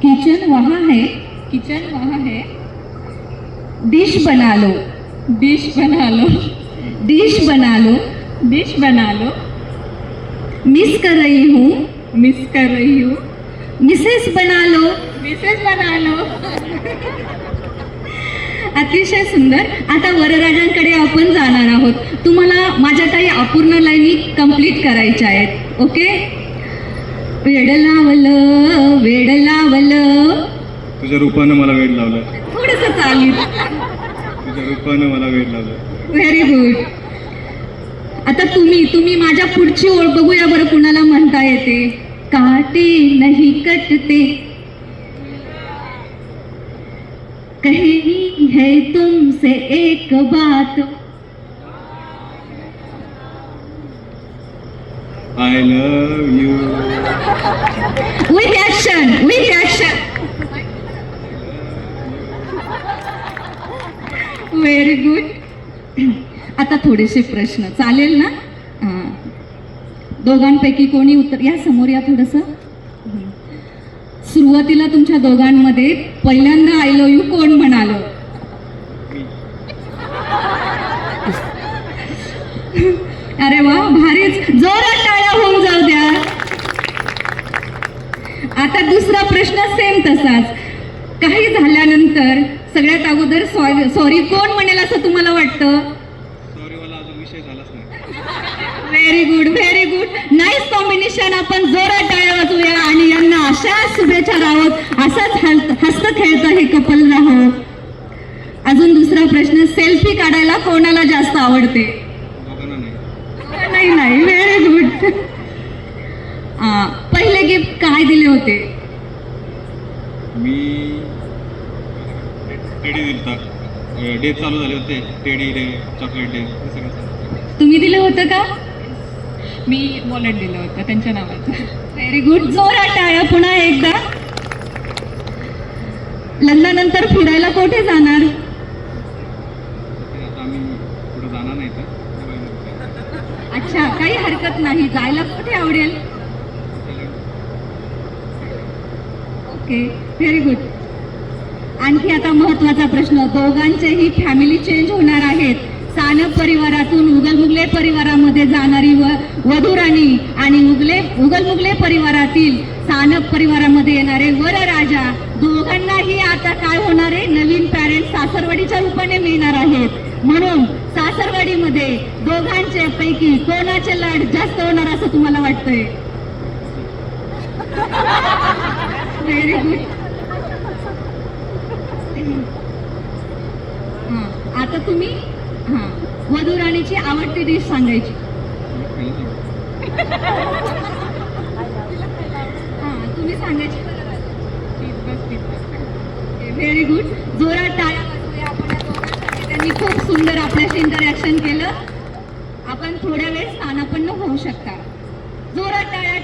Kitchen वहाँ है, kitchen वहाँ है, डिश बना लो, डिश बना लो, डिश बना लो, डिश बना लो, मिस कर रही हूँ, मिस कर रही हूँ, मिसेस बना लो. मिसेस बना लो. अतिशय सुंदर. आता वरराजांकडे आपण जाणार आहोत. तुम्हाला माझ्या काही अपूर्ण लाईनी कंप्लीट करायच्या आहेत. ओके. वेड लावलं, वेड लावलं, तुझ्या रूपानं मला वेड लावलं, थोडस चालीत. तुझ्या रूपानं मला वेड लावलं. Very good. आता तुम्ही माझ्या पुढची ओळ बघूया बरं कुणाला म्हणता येते. काटे नहीं कटते, कहनी है तुमसे एक बात. I love you. With action, with action. Very good. आता थोडेसे प्रश्न चालेल ना? दोघांपैकी कोणी उत्तर, या समोर या थोडस. सुरुवातीला तुमच्या दोघांमध्ये पहिल्यांदा आय लव्ह यू कोण म्हणाल? अरे वा, भारीच. जोरात टाळ्या होऊन जाऊ द्या. आता दुसरा प्रश्न सेम तसाच. काही झाल्यानंतर सगळ्यात अगोदर सॉरी कोण म्हणेल असं तुम्हाला वाटतं? सॉरीवाला अजून विषय झालाच नाही. Very good, very good. Nice combination. आपण जोरात टाळ्या वाजवूया आणि यांना अशाच शुभेच्छा राहोत. असाच हसत खेळतं हे कपल राहो. अजून दुसरा प्रश्न, सेल्फी काढायला कोणाला जास्त आवडते? दोघांना नाही. नाही नाही, व्हेरी गुड. पहिले गिफ्ट काय दिले होते? मी टेडी दिलता. डे चालू झाले होते, टेडी डे, चॉकलेट डे, हे सगळं चालू. तुम्ही दिलं होतं का? मी वॉलेट दिलं होतं त्यांच्या नावाचं. Very good. जोरात टाळ्या पुन्हा एकदा. लग्नानंतर फिरायला कुठे जाणार? आता आम्ही पुढे जाणार नाही तर. अच्छा, काही हरकत नाही. जायला कुठे आवडेल? Okay, very good. आणखी आता महत्वाचा प्रश्न, दोघांचेही फॅमिली चेंज होणार आहेत. सानप परिवारातून उगलमुगले परिवारामध्ये जाणारी वधूराणी आणि उगलमुगले परिवारातील सानप परिवारामध्ये येणारे वरराजा, दोघांनाही आता काय होणार आहे? नवीन पॅरेंट्स सासरवाडीच्या रूपाने मिळणार आहेत. म्हणून सासरवाडीमध्ये दोघांचे पैकी कोणाचे लाड जास्त होणार असं तुम्हाला वाटतंय? Very good. आता तुम्ही वधूराणीची आवडती डिश सांगायची. तुम्ही सांगायची. Very good. जोरात टाळ्या वाजवूया आपण या दोघांसाठी. त्यांनी खूप सुंदर आपल्याशी इंटरॅक्शन केलं. आपण थोड्या वेळ स्थानापन्न होऊ शकता. जोरात टाळ्या.